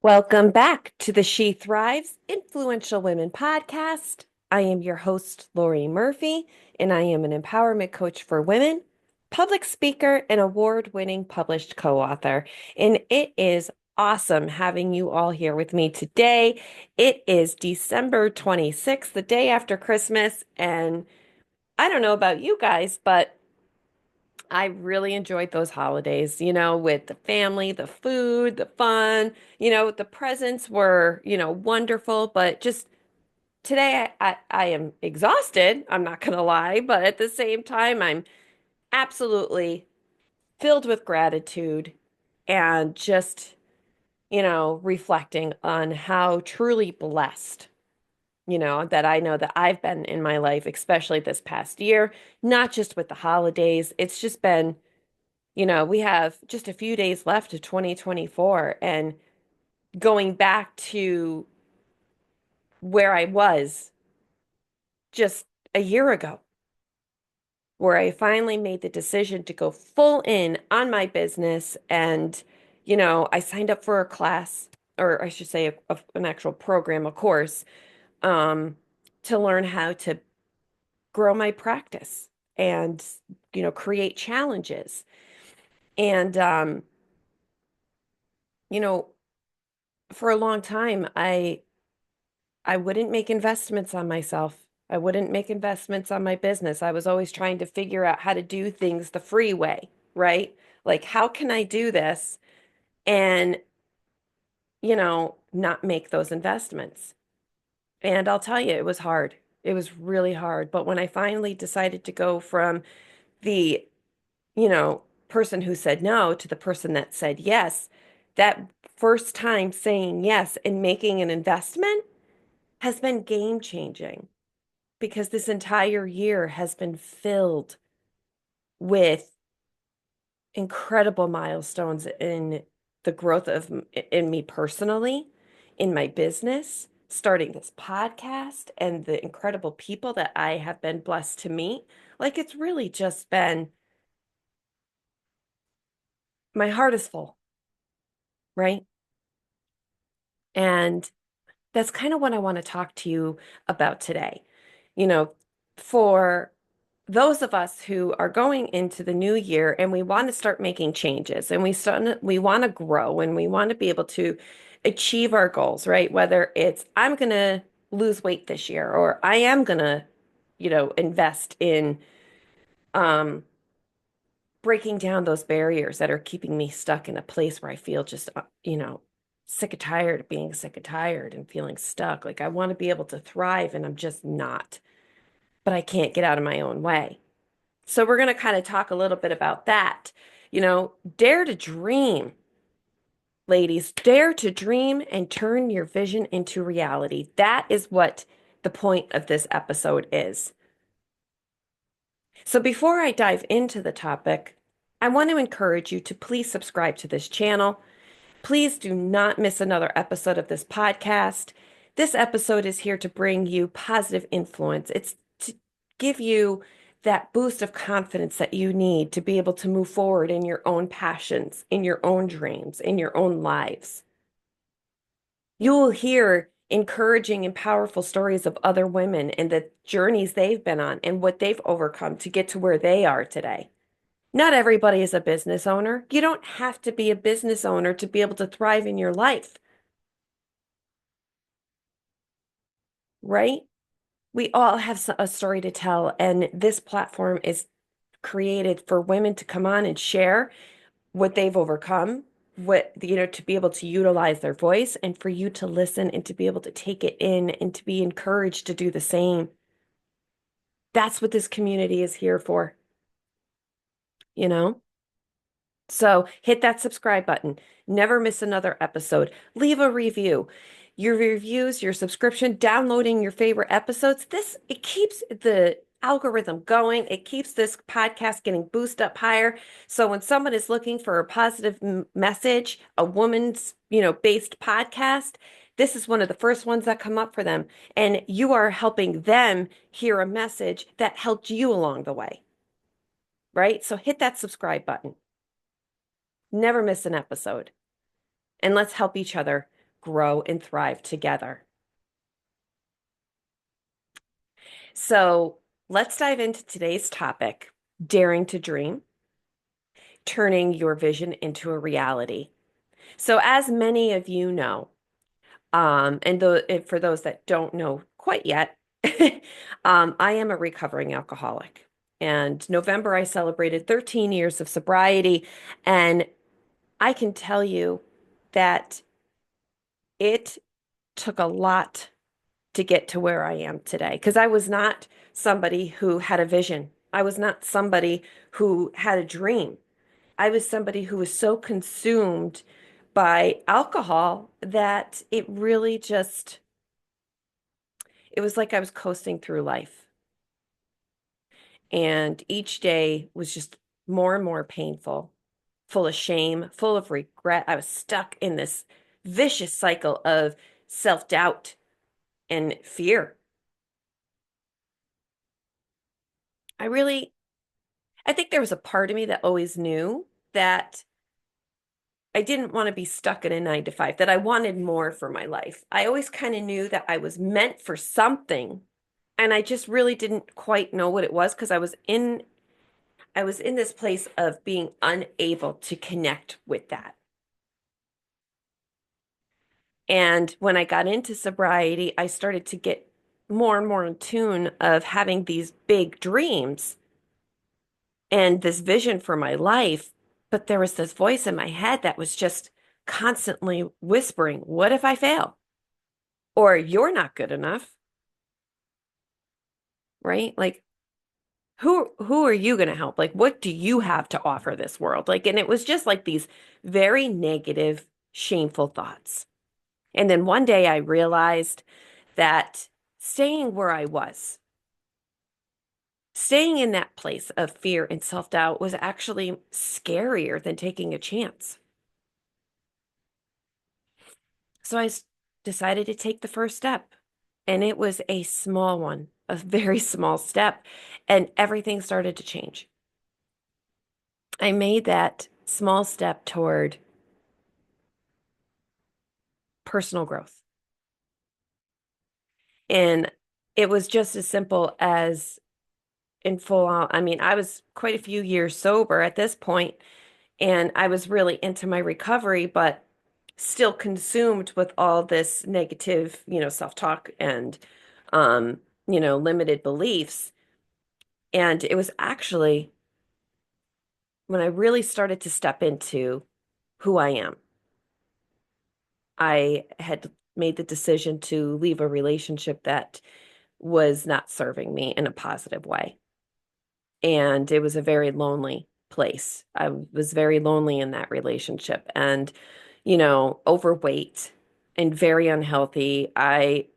Welcome back to the She Thrives Influential Women podcast. I am your host, Lori Murphy, and I am an empowerment coach for women, public speaker, and award-winning published co-author. And it is awesome having you all here with me today. It is December 26th, the day after Christmas, and I don't know about you guys, but I really enjoyed those holidays, with the family, the food, the fun, the presents were, wonderful, but just today I am exhausted. I'm not going to lie, but at the same time, I'm absolutely filled with gratitude and just, reflecting on how truly blessed, that I know that I've been in my life, especially this past year, not just with the holidays. It's just been we have just a few days left of 2024 and going back to where I was just a year ago, where I finally made the decision to go full in on my business. And, I signed up for a class, or I should say an actual program, a course, um, to learn how to grow my practice and, create challenges. And, you know, for a long time, I wouldn't make investments on myself. I wouldn't make investments on my business. I was always trying to figure out how to do things the free way, right? Like, how can I do this and, not make those investments? And I'll tell you, it was hard. It was really hard. But when I finally decided to go from the, person who said no to the person that said yes, that first time saying yes and making an investment has been game changing because this entire year has been filled with incredible milestones in the growth of in me personally, in my business, starting this podcast and the incredible people that I have been blessed to meet. Like it's really just been my heart is full, right? And that's kind of what I want to talk to you about today. You know, for those of us who are going into the new year and we want to start making changes and we want to grow and we want to be able to achieve our goals, right? Whether it's I'm going to lose weight this year or I am going to, invest in um breaking down those barriers that are keeping me stuck in a place where I feel just, sick and tired of being sick and tired and feeling stuck. Like I want to be able to thrive and I'm just not, but I can't get out of my own way. So we're going to kind of talk a little bit about that. Dare to dream, ladies. Dare to dream and turn your vision into reality. That is what the point of this episode is. So before I dive into the topic, I want to encourage you to please subscribe to this channel. Please do not miss another episode of this podcast. This episode is here to bring you positive influence. It's to give you that boost of confidence that you need to be able to move forward in your own passions, in your own dreams, in your own lives. You will hear encouraging and powerful stories of other women and the journeys they've been on and what they've overcome to get to where they are today. Not everybody is a business owner. You don't have to be a business owner to be able to thrive in your life, right? We all have a story to tell, and this platform is created for women to come on and share what they've overcome, to be able to utilize their voice and for you to listen and to be able to take it in and to be encouraged to do the same. That's what this community is here for, you know? So hit that subscribe button. Never miss another episode. Leave a review. Your reviews, your subscription, downloading your favorite episodes. It keeps the algorithm going. It keeps this podcast getting boosted up higher. So when someone is looking for a positive message, a woman's, based podcast, this is one of the first ones that come up for them. And you are helping them hear a message that helped you along the way, right? So hit that subscribe button. Never miss an episode. And let's help each other grow, and thrive together. So let's dive into today's topic, daring to dream, turning your vision into a reality. So, as many of you know, and for those that don't know quite yet, I am a recovering alcoholic. And November, I celebrated 13 years of sobriety. And I can tell you that it took a lot to get to where I am today because I was not somebody who had a vision. I was not somebody who had a dream. I was somebody who was so consumed by alcohol that it really just, it was like I was coasting through life. And each day was just more and more painful, full of shame, full of regret. I was stuck in this vicious cycle of self-doubt and fear. I really, I think there was a part of me that always knew that I didn't want to be stuck in a 9 to 5, that I wanted more for my life. I always kind of knew that I was meant for something, and I just really didn't quite know what it was because I was in this place of being unable to connect with that. And when I got into sobriety, I started to get more and more in tune of having these big dreams and this vision for my life. But there was this voice in my head that was just constantly whispering, what if I fail? Or you're not good enough, right? Like who are you going to help? Like what do you have to offer this world? Like and it was just like these very negative, shameful thoughts. And then one day I realized that staying where I was, staying in that place of fear and self-doubt was actually scarier than taking a chance. So decided to take the first step. And it was a small one, a very small step, and everything started to change. I made that small step toward personal growth. And it was just as simple as in full on. I mean, I was quite a few years sober at this point, and I was really into my recovery, but still consumed with all this negative, self-talk and, um, limited beliefs. And it was actually when I really started to step into who I am. I had made the decision to leave a relationship that was not serving me in a positive way. And it was a very lonely place. I was very lonely in that relationship and, overweight and very unhealthy. I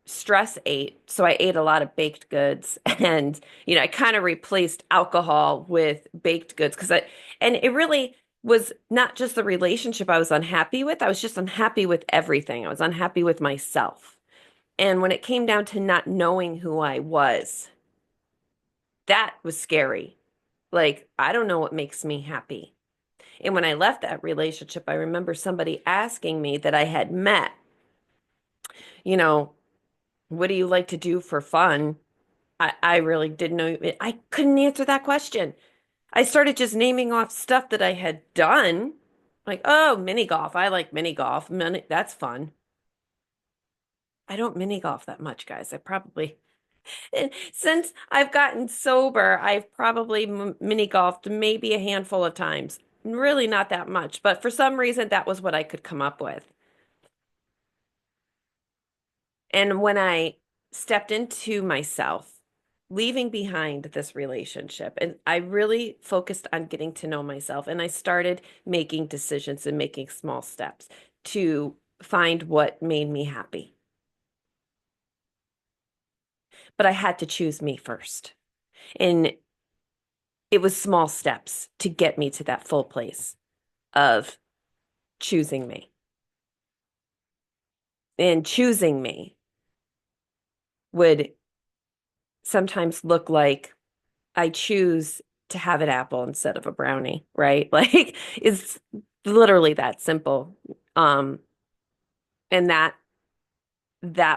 stress ate. So I ate a lot of baked goods and, I kind of replaced alcohol with baked goods and it really was not just the relationship I was unhappy with. I was just unhappy with everything. I was unhappy with myself. And when it came down to not knowing who I was, that was scary. Like, I don't know what makes me happy. And when I left that relationship, I remember somebody asking me that I had met, you know, what do you like to do for fun? I really didn't know. I couldn't answer that question. I started just naming off stuff that I had done. Like, oh, mini golf. I like mini golf. That's fun. I don't mini golf that much, guys. I probably, since I've gotten sober, I've probably mini golfed maybe a handful of times. Really not that much, but for some reason, that was what I could come up with. And when I stepped into myself, leaving behind this relationship, and I really focused on getting to know myself, and I started making decisions and making small steps to find what made me happy. But I had to choose me first. And it was small steps to get me to that full place of choosing me. And choosing me would sometimes look like I choose to have an apple instead of a brownie, right? Like it's literally that simple. Um, And that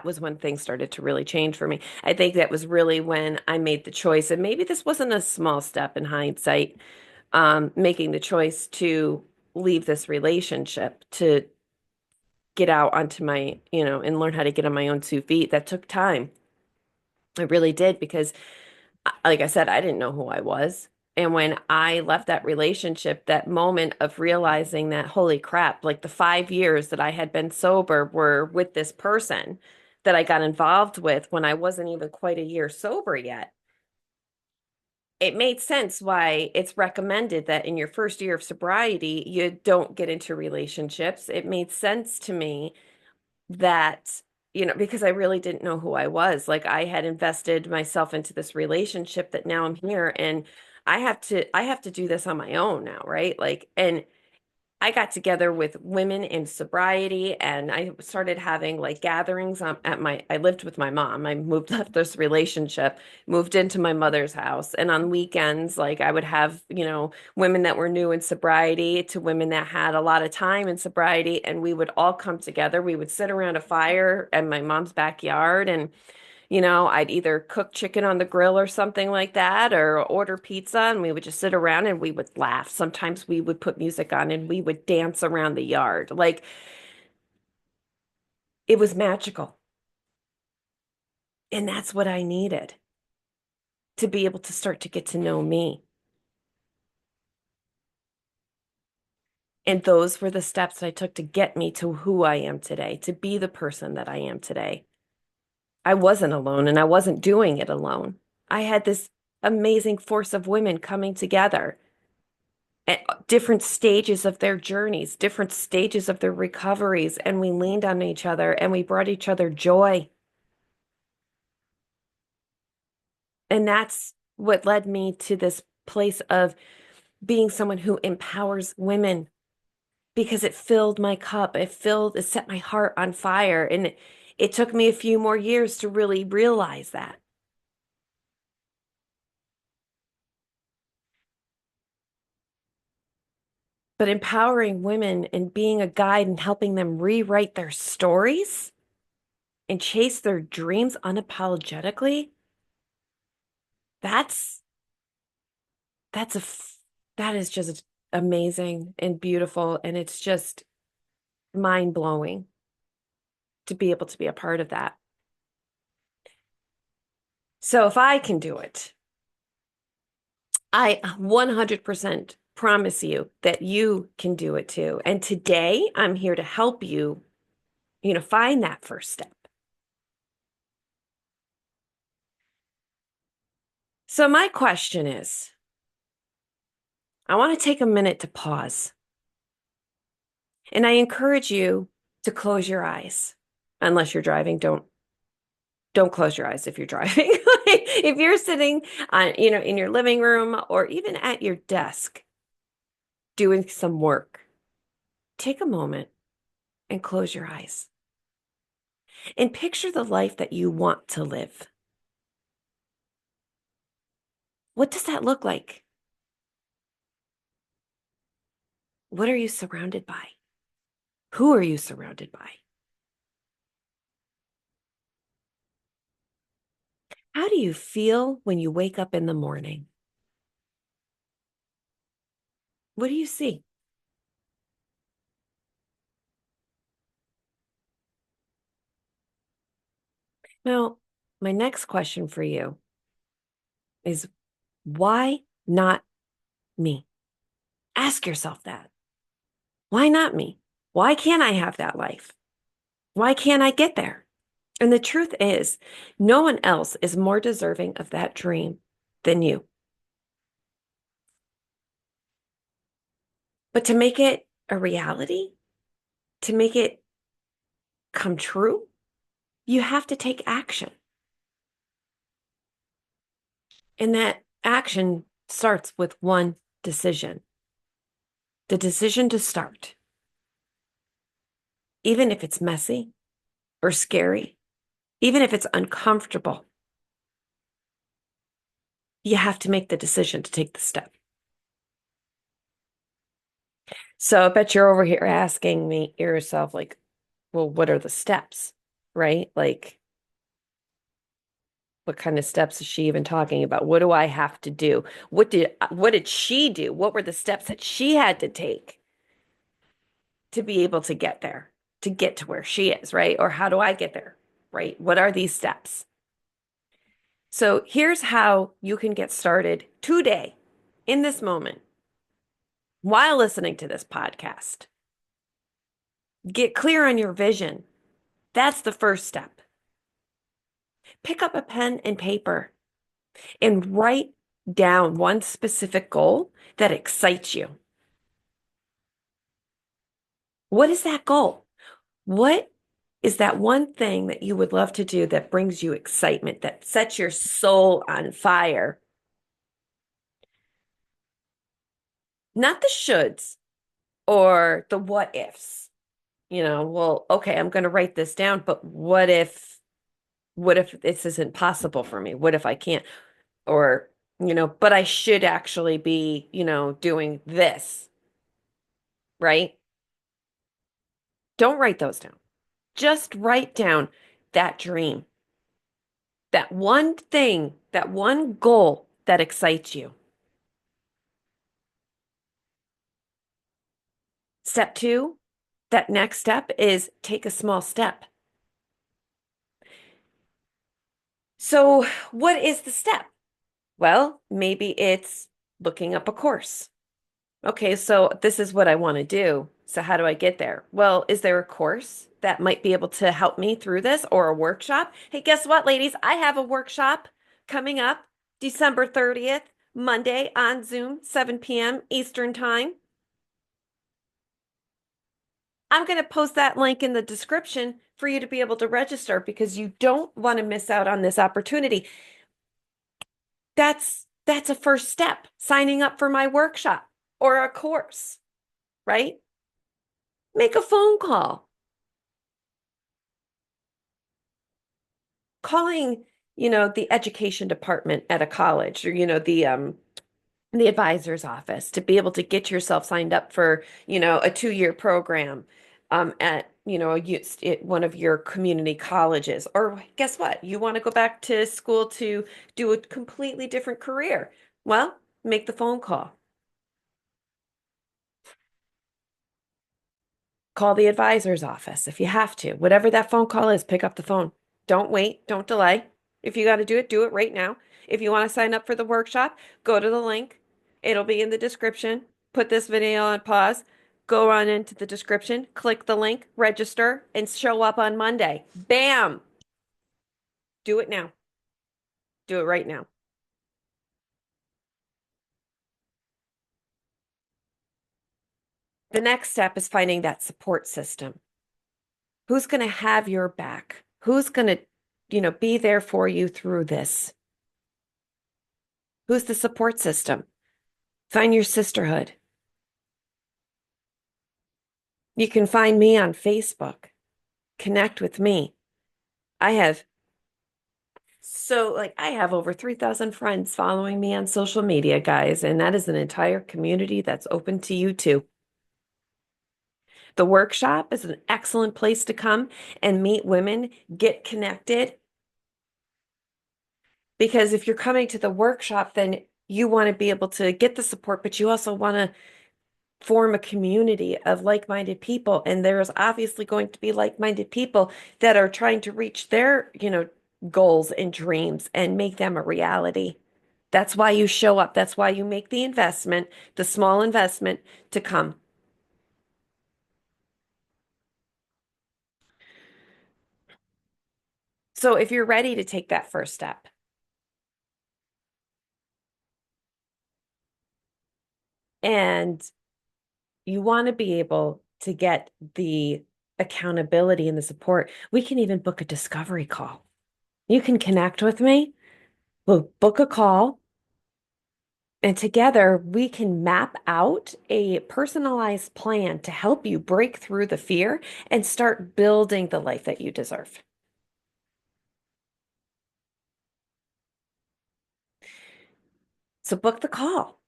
was when things started to really change for me. I think that was really when I made the choice, and maybe this wasn't a small step in hindsight, making the choice to leave this relationship to get out onto my, and learn how to get on my own 2 feet. That took time. It really did because, like I said, I didn't know who I was. And when I left that relationship, that moment of realizing that, holy crap, like the 5 years that I had been sober were with this person that I got involved with when I wasn't even quite a year sober yet. It made sense why it's recommended that in your first year of sobriety, you don't get into relationships. It made sense to me that, because I really didn't know who I was. Like I had invested myself into this relationship that now I'm here and I have to do this on my own now, right? Like, and I got together with women in sobriety and I started having like gatherings I lived with my mom. I moved left this relationship, moved into my mother's house. And on weekends, like I would have, women that were new in sobriety to women that had a lot of time in sobriety. And we would all come together. We would sit around a fire in my mom's backyard and I'd either cook chicken on the grill or something like that, or order pizza, and we would just sit around and we would laugh. Sometimes we would put music on and we would dance around the yard. Like it was magical. And that's what I needed to be able to start to get to know me. And those were the steps I took to get me to who I am today, to be the person that I am today. I wasn't alone and I wasn't doing it alone. I had this amazing force of women coming together at different stages of their journeys, different stages of their recoveries, and we leaned on each other and we brought each other joy. And that's what led me to this place of being someone who empowers women because it filled my cup. It set my heart on fire. And it took me a few more years to really realize that. But empowering women and being a guide and helping them rewrite their stories and chase their dreams unapologetically, that's that's that is just amazing and beautiful, and it's just mind blowing to be able to be a part of that. So if I can do it, I 100% promise you that you can do it too. And today I'm here to help you, find that first step. So my question is, I want to take a minute to pause, and I encourage you to close your eyes. Unless you're driving, don't close your eyes if you're driving. If you're sitting on, in your living room or even at your desk doing some work, take a moment and close your eyes and picture the life that you want to live. What does that look like? What are you surrounded by? Who are you surrounded by? How do you feel when you wake up in the morning? What do you see? Now, my next question for you is why not me? Ask yourself that. Why not me? Why can't I have that life? Why can't I get there? And the truth is, no one else is more deserving of that dream than you. But to make it a reality, to make it come true, you have to take action. And that action starts with one decision, the decision to start. Even if it's messy or scary, even if it's uncomfortable, you have to make the decision to take the step. So I bet you're over here asking me yourself, like, well, what are the steps, right? Like, what kind of steps is she even talking about? What do I have to do? What did she do? What were the steps that she had to take to be able to get there, to get to where she is, right? Or how do I get there, right? What are these steps? So here's how you can get started today in this moment while listening to this podcast. Get clear on your vision. That's the first step. Pick up a pen and paper and write down one specific goal that excites you. What is that goal? What is that one thing that you would love to do that brings you excitement, that sets your soul on fire? Not the shoulds or the what ifs. Well, okay, I'm going to write this down, but what if this isn't possible for me? What if I can't? Or, but I should actually be, doing this, right? Don't write those down. Just write down that dream, that one thing, that one goal that excites you. Step two, that next step is take a small step. So, what is the step? Well, maybe it's looking up a course. Okay, so this is what I want to do. So, how do I get there? Well, is there a course that might be able to help me through this or a workshop? Hey, guess what, ladies? I have a workshop coming up December 30th, Monday on Zoom, 7 p.m. Eastern Time. I'm going to post that link in the description for you to be able to register because you don't want to miss out on this opportunity. That's a first step, signing up for my workshop or a course, right? Make a phone call. Calling, the education department at a college or, the advisor's office to be able to get yourself signed up for, a 2-year program at, one of your community colleges. Or guess what? You want to go back to school to do a completely different career. Well, make the phone call. Call the advisor's office if you have to. Whatever that phone call is, pick up the phone. Don't wait, don't delay. If you got to do it right now. If you want to sign up for the workshop, go to the link. It'll be in the description. Put this video on pause. Go on into the description, click the link, register, and show up on Monday. Bam! Do it now. Do it right now. The next step is finding that support system. Who's going to have your back? Who's going to, be there for you through this? Who's the support system? Find your sisterhood. You can find me on Facebook. Connect with me. I have I have over 3,000 friends following me on social media, guys, and that is an entire community that's open to you too. The workshop is an excellent place to come and meet women, get connected, because if you're coming to the workshop, then you want to be able to get the support, but you also want to form a community of like-minded people. And there's obviously going to be like-minded people that are trying to reach their, goals and dreams and make them a reality. That's why you show up. That's why you make the investment, the small investment to come. So if you're ready to take that first step and you want to be able to get the accountability and the support, we can even book a discovery call. You can connect with me. We'll book a call. And together we can map out a personalized plan to help you break through the fear and start building the life that you deserve. So book the call.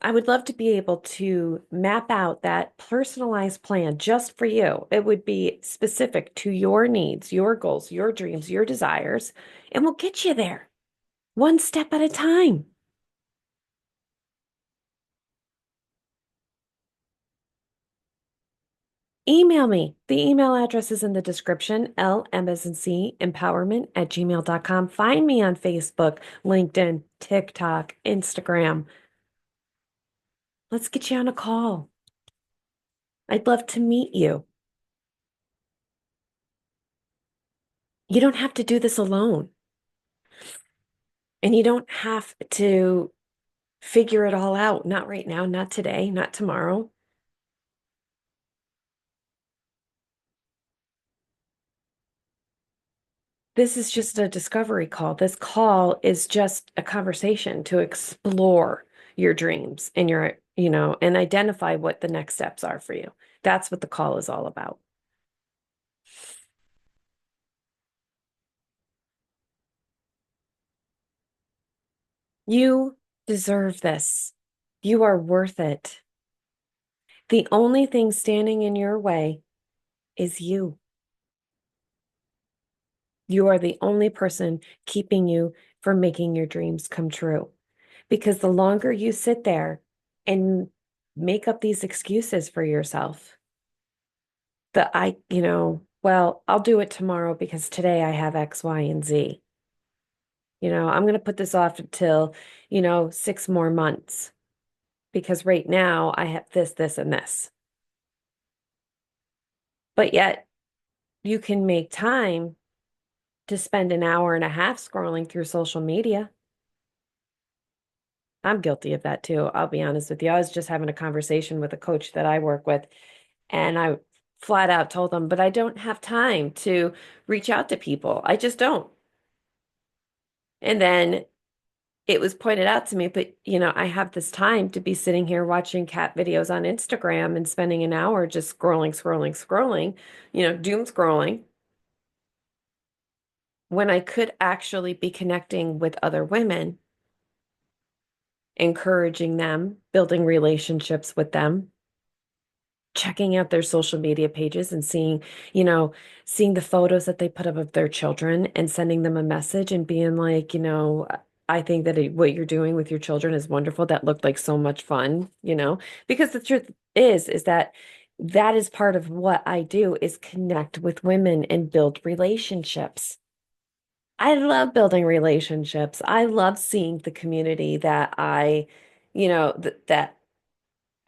I would love to be able to map out that personalized plan just for you. It would be specific to your needs, your goals, your dreams, your desires, and we'll get you there one step at a time. Email me. The email address is in the description, LM as in C, empowerment@gmail.com. Find me on Facebook, LinkedIn, TikTok, Instagram. Let's get you on a call. I'd love to meet you. You don't have to do this alone, and you don't have to figure it all out. Not right now, not today, not tomorrow. This is just a discovery call. This call is just a conversation to explore your dreams and and identify what the next steps are for you. That's what the call is all about. You deserve this. You are worth it. The only thing standing in your way is you. You are the only person keeping you from making your dreams come true. Because the longer you sit there and make up these excuses for yourself, that well, I'll do it tomorrow because today I have X, Y, and Z. I'm going to put this off until, 6 more months because right now I have this, this, and this. But yet you can make time to spend an hour and a half scrolling through social media. I'm guilty of that too. I'll be honest with you. I was just having a conversation with a coach that I work with, and I flat out told them, but I don't have time to reach out to people. I just don't. And then it was pointed out to me, but I have this time to be sitting here watching cat videos on Instagram and spending an hour just scrolling, scrolling, scrolling, doom scrolling, when I could actually be connecting with other women, encouraging them, building relationships with them, checking out their social media pages and seeing the photos that they put up of their children and sending them a message and being like, I think that what you're doing with your children is wonderful. That looked like so much fun, because the truth is that that is part of what I do is connect with women and build relationships. I love building relationships. I love seeing the community that that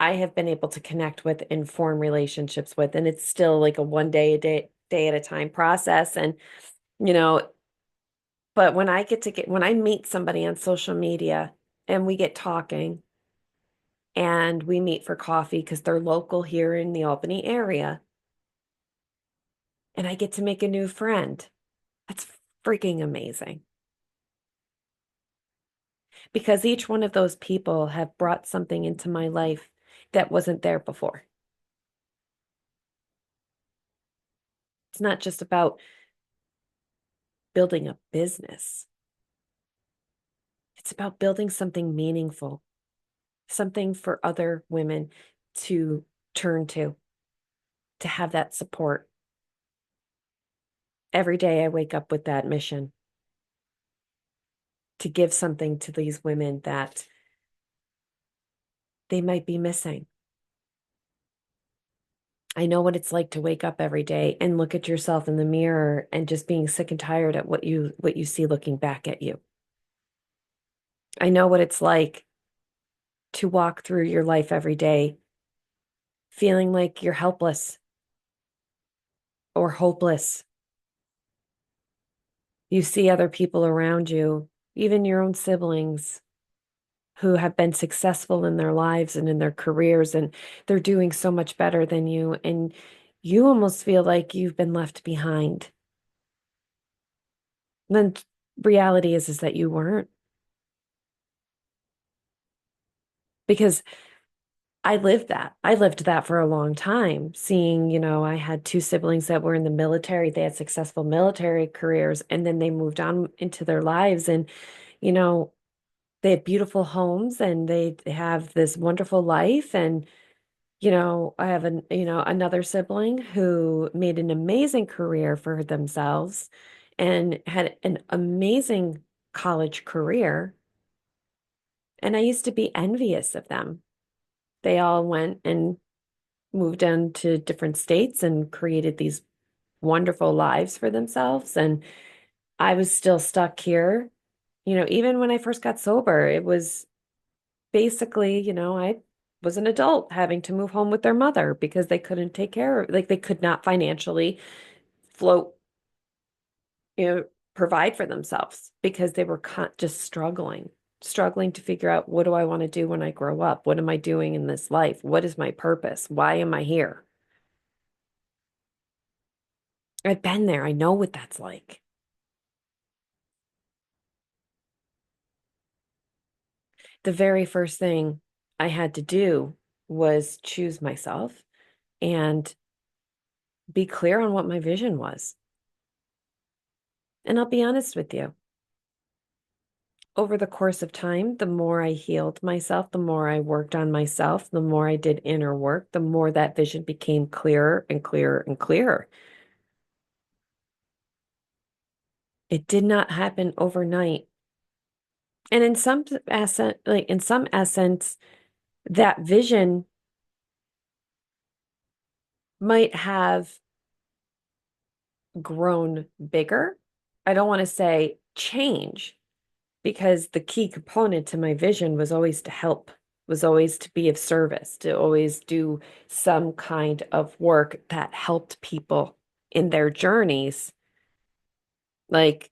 I have been able to connect with and form relationships with. And it's still like a one day at a time process. And, you know, but when I meet somebody on social media and we get talking and we meet for coffee because they're local here in the Albany area and I get to make a new friend, that's freaking amazing because each one of those people have brought something into my life that wasn't there before. It's not just about building a business. It's about building something meaningful, something for other women to turn to have that support. Every day I wake up with that mission to give something to these women that they might be missing. I know what it's like to wake up every day and look at yourself in the mirror and just being sick and tired at what you see looking back at you. I know what it's like to walk through your life every day feeling like you're helpless or hopeless. You see other people around you, even your own siblings, who have been successful in their lives and in their careers, and they're doing so much better than you. And you almost feel like you've been left behind. And then reality is that you weren't, because I lived that. I lived that for a long time, seeing, I had two siblings that were in the military. They had successful military careers, and then they moved on into their lives. And, you know, they have beautiful homes and they have this wonderful life. And, I have another sibling who made an amazing career for themselves and had an amazing college career. And I used to be envious of them. They all went and moved down to different states and created these wonderful lives for themselves. And I was still stuck here. Even when I first got sober, it was basically, I was an adult having to move home with their mother because they couldn't take care of, like they could not financially float, you know, provide for themselves because they were just struggling to figure out, what do I want to do when I grow up? What am I doing in this life? What is my purpose? Why am I here? I've been there. I know what that's like. The very first thing I had to do was choose myself and be clear on what my vision was. And I'll be honest with you, over the course of time, the more I healed myself, the more I worked on myself, the more I did inner work, the more that vision became clearer and clearer and clearer. It did not happen overnight. And in some essence, that vision might have grown bigger. I don't want to say change because the key component to my vision was always to help, was always to be of service, to always do some kind of work that helped people in their journeys. Like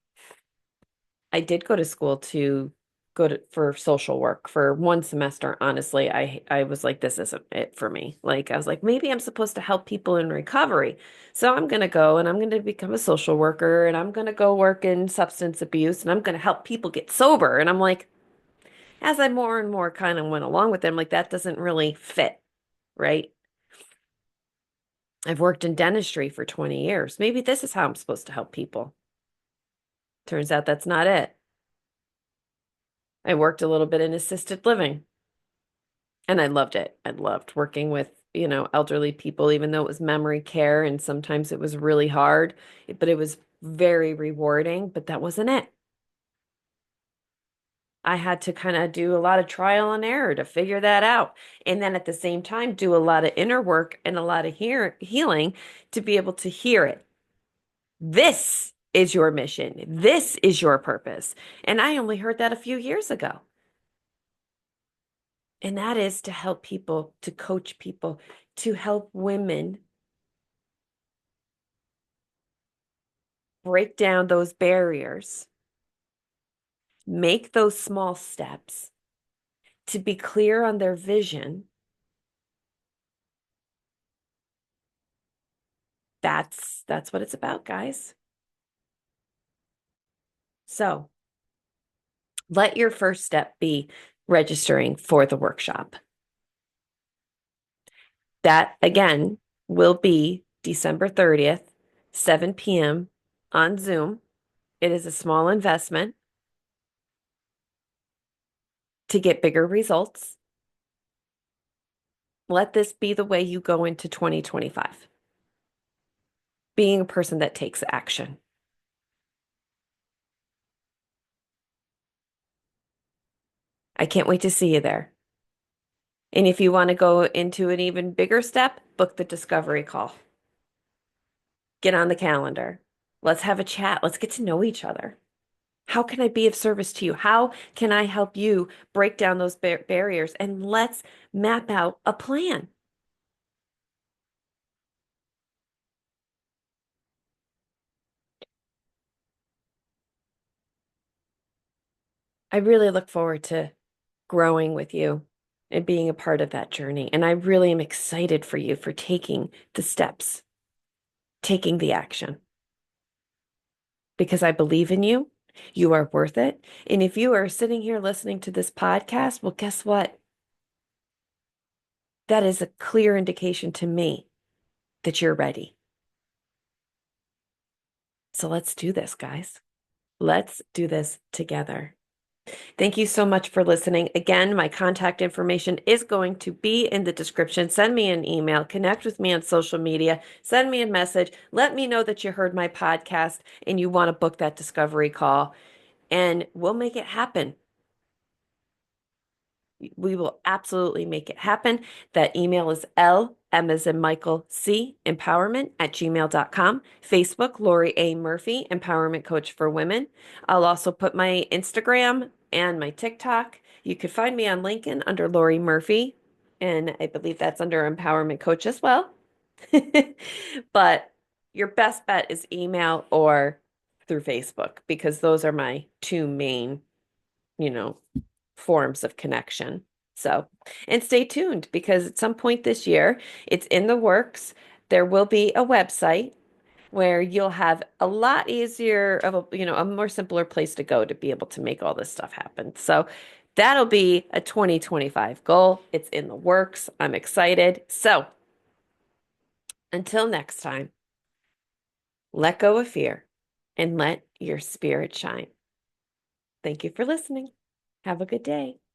I did go to school to for social work for one semester. Honestly, I was like, this isn't it for me. Like I was like, maybe I'm supposed to help people in recovery. So I'm gonna go and I'm gonna become a social worker and I'm gonna go work in substance abuse and I'm gonna help people get sober. And I'm like, as I more and more kind of went along with them, like that doesn't really fit, right? I've worked in dentistry for 20 years. Maybe this is how I'm supposed to help people. Turns out that's not it. I worked a little bit in assisted living and I loved it. I loved working with, elderly people, even though it was memory care and sometimes it was really hard, but it was very rewarding, but that wasn't it. I had to kind of do a lot of trial and error to figure that out. And then at the same time, do a lot of inner work and a lot of healing to be able to hear it. This is your mission. This is your purpose. And I only heard that a few years ago. And that is to help people, to coach people, to help women break down those barriers, make those small steps, to be clear on their vision. That's what it's about, guys. So, let your first step be registering for the workshop. That again will be December 30th, 7 p.m. on Zoom. It is a small investment to get bigger results. Let this be the way you go into 2025, being a person that takes action. I can't wait to see you there. And if you want to go into an even bigger step, book the discovery call. Get on the calendar. Let's have a chat. Let's get to know each other. How can I be of service to you? How can I help you break down those barriers? And let's map out a plan. I really look forward to growing with you and being a part of that journey. And I really am excited for you for taking the steps, taking the action, because I believe in you. You are worth it. And if you are sitting here listening to this podcast, well, guess what? That is a clear indication to me that you're ready. So let's do this, guys. Let's do this together. Thank you so much for listening. Again, my contact information is going to be in the description. Send me an email, connect with me on social media, send me a message. Let me know that you heard my podcast and you want to book that discovery call, and we'll make it happen. We will absolutely make it happen. That email is M as in Michael C empowerment at gmail.com. Facebook, Lori A. Murphy, Empowerment Coach for Women. I'll also put my Instagram and my TikTok. You could find me on LinkedIn under Lori Murphy, and I believe that's under Empowerment Coach as well. But your best bet is email or through Facebook because those are my two main, you know, forms of connection. So, and stay tuned because at some point this year, it's in the works. There will be a website where you'll have a lot easier of a, a more simpler place to go to be able to make all this stuff happen. So, that'll be a 2025 goal. It's in the works. I'm excited. So, until next time, let go of fear and let your spirit shine. Thank you for listening. Have a good day.